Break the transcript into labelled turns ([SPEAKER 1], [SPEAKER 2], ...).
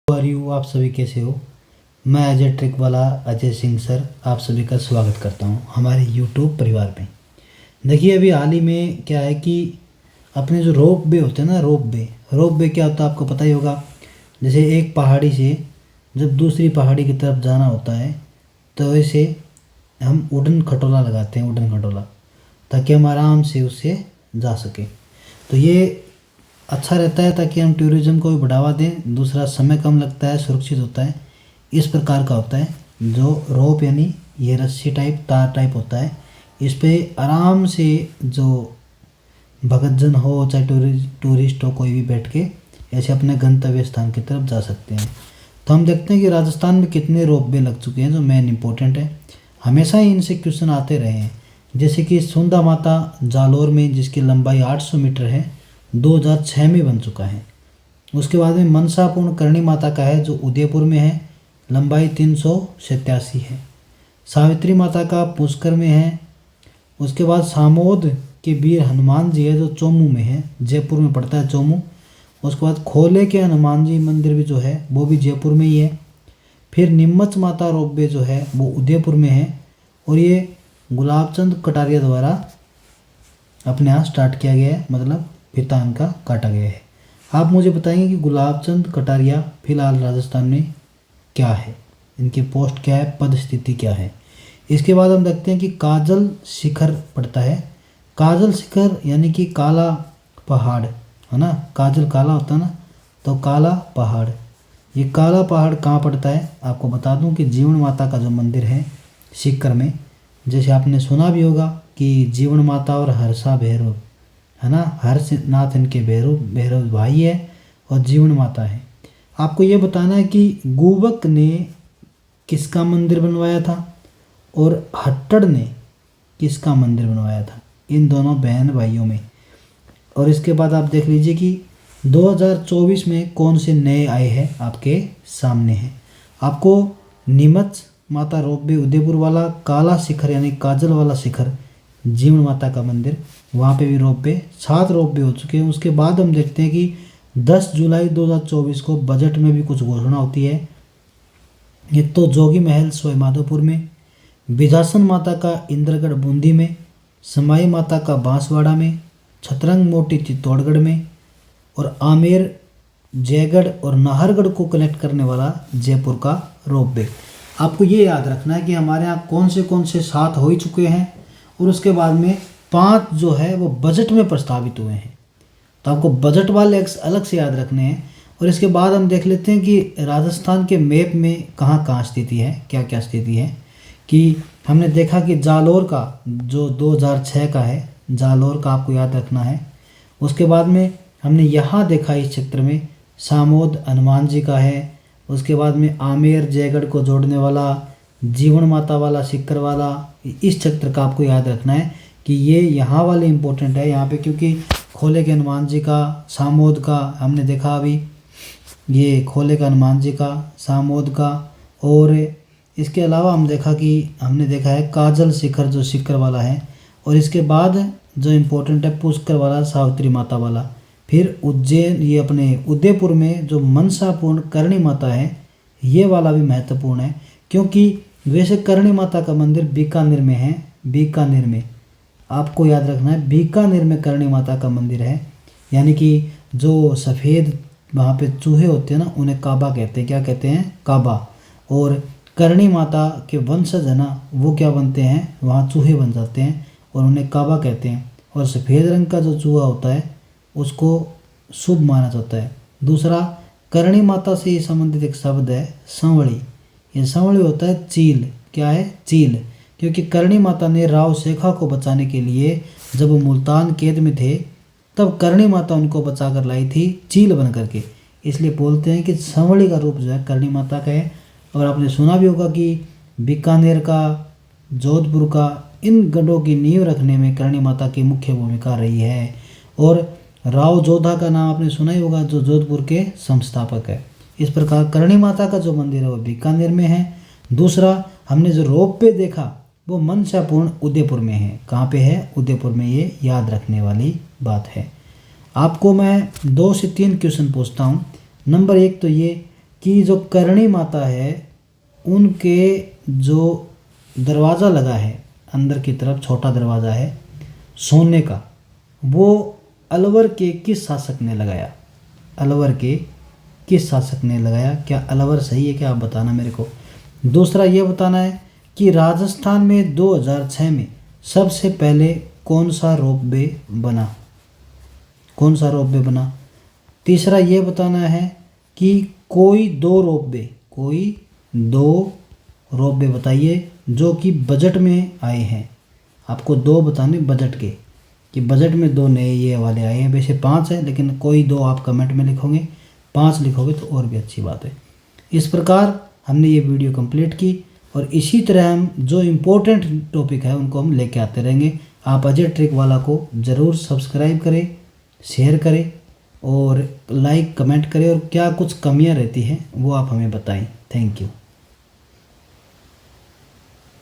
[SPEAKER 1] You आप सभी कैसे हो। मैं अजय ट्रिक वाला अजय सिंह सर आप सभी का स्वागत करता हूं हमारे यूट्यूब परिवार में। देखिए अभी हाल ही में क्या है कि अपने जो रोप वे होते हैं ना, रोप वे क्या होता है आपको पता ही होगा। जैसे एक पहाड़ी से जब दूसरी पहाड़ी की तरफ जाना होता है तो ऐसे हम वुडन खटोला लगाते हैं, वुडन खटोला, ताकि हम आराम से उससे जा सके। तो ये अच्छा रहता है ताकि हम टूरिज़्म को भी बढ़ावा दें, दूसरा समय कम लगता है, सुरक्षित होता है। इस प्रकार का होता है जो रोप, यानी ये रस्सी टाइप तार टाइप होता है। इस पे आराम से जो भगतजन हो चाहे टूरिस्ट हो, कोई भी बैठ के ऐसे अपने गंतव्य स्थान की तरफ जा सकते हैं। तो हम देखते हैं कि राजस्थान में कितने रोप वे लग चुके हैं जो मेन इंपॉर्टेंट है। हमेशा ही इनसे क्वेश्चन आते रहे हैं। जैसे कि सुंदा माता जालोर में जिसकी लंबाई 800 मीटर है, 2006 में बन चुका है। उसके बाद में मनसापूर्ण करणी माता का है जो उदयपुर में है, लंबाई 387 है। सावित्री माता का पुष्कर में है। उसके बाद सामोद के वीर हनुमान जी है जो चोमू में है, जयपुर में पड़ता है चोमू। उसके बाद खोले के हनुमान जी मंदिर भी जो है वो भी जयपुर में ही है। फिर नीमच माता रोपवे जो है वो उदयपुर में है, और ये गुलाबचंद कटारिया द्वारा अपने यहाँ स्टार्ट किया गया है, मतलब फिता इनका काटा गया है। आप मुझे बताएंगे कि गुलाबचंद कटारिया फिलहाल राजस्थान में क्या है, इनकी पोस्ट क्या है, पद स्थिति क्या है। इसके बाद हम देखते हैं कि काजल शिखर पड़ता है। काजल शिखर यानी कि काला पहाड़ है ना, काजल काला होता है ना, तो काला पहाड़, ये काला पहाड़ कहाँ पड़ता है आपको बता दूं कि जीवन माता का जो मंदिर है सीकर में। जैसे आपने सुना भी होगा कि जीवन माता और हर्षा भैरव है ना, हर्षनाथ इनके भैरव भाई है और जीवन माता है। आपको ये बताना है कि गुवक ने किसका मंदिर बनवाया था और हट्टड़ ने किसका मंदिर बनवाया था, इन दोनों बहन भाइयों में। और इसके बाद आप देख लीजिए कि 2024 में कौन से नए आए हैं आपके सामने हैं। आपको नीमच माता रोपवे उदयपुर वाला, काला शिखर यानी काजल वाला शिखर जीवन माता का मंदिर, वहाँ पे भी रोपवे 7 रोपवे हो चुके हैं। उसके बाद हम देखते हैं कि 10 जुलाई 2024 को बजट में भी कुछ घोषणा होती है। एक तो जोगी महल सोय माधोपुर में, बिजासन माता का इंद्रगढ़ बूंदी में, समाई माता का बांसवाड़ा में, छतरंग मोटी चित्तौड़गढ़ में, और आमेर जयगढ़ और नाहरगढ़ को कनेक्ट करने वाला जयपुर का रोपवे। आपको ये याद रखना है कि हमारे यहाँ कौन से 7 हो ही चुके हैं, और उसके बाद में 5 जो है वो बजट में प्रस्तावित हुए हैं। तो आपको बजट वाले अलग से याद रखने हैं। और इसके बाद हम देख लेते हैं कि राजस्थान के मैप में कहाँ कहाँ स्थिति है, क्या क्या स्थिति है। कि हमने देखा कि जालोर का जो 2006 का है, जालोर का आपको याद रखना है। उसके बाद में हमने यहाँ देखा इस क्षेत्र में सामोद हनुमान जी का है। उसके बाद में आमेर जयगढ़ को जोड़ने वाला जीवन माता वाला शिखर वाला, इस क्षेत्र का आपको याद रखना है कि ये यहाँ वाले इम्पोर्टेंट है यहाँ पे, क्योंकि खोले के हनुमान जी का, सामोद का हमने देखा अभी, ये खोले का हनुमान जी का, सामोद का। और इसके अलावा हमने देखा है काजल शिखर जो शिखर वाला है। और इसके बाद जो इम्पोर्टेंट है पुष्कर वाला, सावित्री माता वाला। फिर उज्जैन, ये अपने उदयपुर में जो मनसापूर्ण करणी माता है, ये वाला भी महत्वपूर्ण है, क्योंकि वैसे करणी माता का मंदिर बीकानेर में है। बीकानेर में आपको याद रखना है, बीकानेर में करणी माता का मंदिर है। यानी कि जो सफ़ेद वहाँ पे चूहे होते हैं ना, उन्हें काबा कहते हैं। क्या कहते हैं? काबा। और करणी माता के वंशज है ना, वो क्या बनते हैं, वहाँ चूहे बन जाते हैं और उन्हें काबा कहते हैं। और सफ़ेद रंग का जो चूहा होता है उसको शुभ माना जाता है। दूसरा, करणी माता से संबंधित एक शब्द है संवड़ी। ये संवड़ी होता है चील। क्या है? चील। क्योंकि करणी माता ने राव शेखा को बचाने के लिए जब वो मुल्तान कैद में थे, तब करणी माता उनको बचा कर लाई थी चील बन करके। इसलिए बोलते हैं कि संवड़ी का रूप जो है करणी माता का है। और आपने सुना भी होगा कि बीकानेर का, जोधपुर का, इन गढ़ों की नींव रखने में करणी माता की मुख्य भूमिका रही है। और राव जोधा का नाम आपने सुना ही होगा, जो जोधपुर के संस्थापक है। इस प्रकार करणी माता का जो मंदिर है वो बीकानेर में है। दूसरा, हमने जो रोप वे देखा वो मनसापूर्ण उदयपुर में है। कहाँ पे है? उदयपुर में। ये याद रखने वाली बात है। आपको मैं 2 से 3 क्वेश्चन पूछता हूँ। नंबर 1 तो ये कि जो करणी माता है उनके जो दरवाज़ा लगा है अंदर की तरफ, छोटा दरवाज़ा है सोने का, वो अलवर के किस शासक ने लगाया? अलवर के किस शासक ने लगाया? क्या अलवर सही है क्या, आप बताना मेरे को। दूसरा ये बताना है कि राजस्थान में 2006 में सबसे पहले कौन सा रोपवे बना? कौन सा रोपवे बना? तीसरा ये बताना है कि कोई दो रोपवे बताइए जो कि बजट में आए हैं। आपको दो बताने बजट के, कि बजट में दो नए ये वाले आए हैं। वैसे 5 है लेकिन कोई दो आप कमेंट में लिखोगे, 5 लिखोगे तो और भी अच्छी बात है। इस प्रकार हमने ये वीडियो कंप्लीट की और इसी तरह हम जो इम्पोर्टेंट टॉपिक है उनको हम लेके आते रहेंगे। आप अजय ट्रिक वाला को ज़रूर सब्सक्राइब करें, शेयर करें और लाइक कमेंट करें, और क्या कुछ कमियां रहती हैं वो आप हमें बताएं। Thank you.